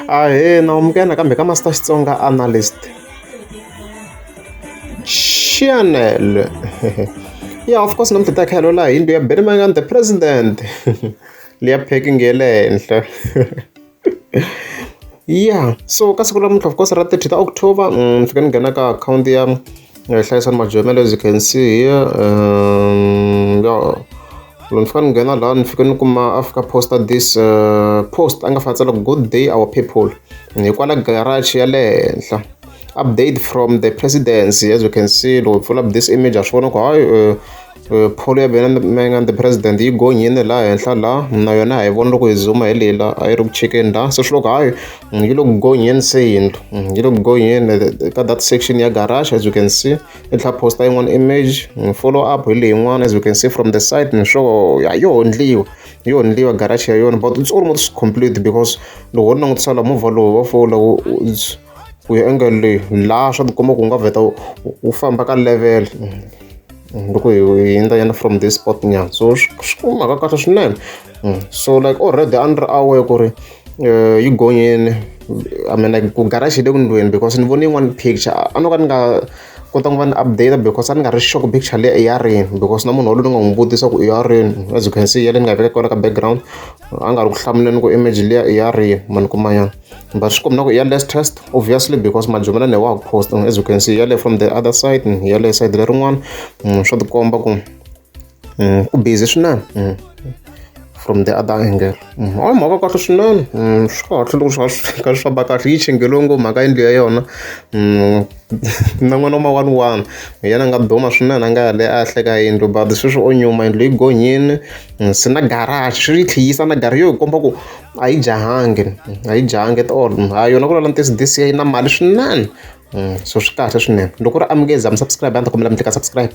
Ahee, nawamukela kambe ka Master Xitsonga analyst channel. Yeah, of course namuhla ta khalo la yindlu ya Benjamin the president liya packing ya le henhla. Yeah, so ka siku lamuhla of course ra 30 ta October ni fika ni nghena ka account ya Hlayisani Majomela, as you can see here. Yeah, loko ni fika ni nghena laha ni fika ni kuma a fika posta this post a nga fa tsala good day our people hi kwala garage ya le henhla, update from the presidency. As you can see, loko pfula up this image a swi vona ku hayi polo ya Benjamin the president yi gonyini laha henhla laha na yona ha yi vona loko hi zooma hi leyi la a yi ri ku chekeni laha, se swi loko hayi yi le ku gonyeni se yindlu yi le ku gonyeni ka that section ya garage. As you can see i tlha posta yin'wana image, follow up hi leyin'wana. As you can see from the side ni sure ya yo ondliwa garage ya yona, but it's almost complete because loko ni langutisa la movha lowu wa fola ku ya angle leyi laha swa tikomba ku nga vheta wu famba ka level loko hi hindza yana from this spot nyana, so swi mhaka kahle swinene. So like already a ni ri aware ku ri yi gonyeni, I mean like ku garage yi le ku ndlweni because ni vone yin'wana picture a no ka ni nga kota ku va ni update because a ni nga ri sure ku picture leyi i ya rini, because na munhu waloyi ni nga n'wi vutisa ku i ya rini. As you can see yale ni nga veka kona ka background a nga ri ku hlamuleni ku image liya i ya rini mani kuma yana, but swi komba ku i ya latest obviously because Majomela ne wa ku post. As you can see yale from the other side yale side lerin'wana swa tikomba ku ku busy swinene from the other angle. A mhaka kahle swinene, swi kahle loko swi ka swi famba kahle yi chengelongo mhaka yindlu ya yona na n'wana wa ma 1 hi yena a nga duma swinene a nga ya le a hleka yindlu, but sweswi o nyuma yindlu yi gonyini se na garage swi yi tlhiyisa na garage yo hi komba ku a yi jahangi at all. Hayi yona ku lala this yi na mali swinene, so swi kahle swinene. Loko ku ri amukeza mi subscribe a ni ta kombela mi tlika subscribe.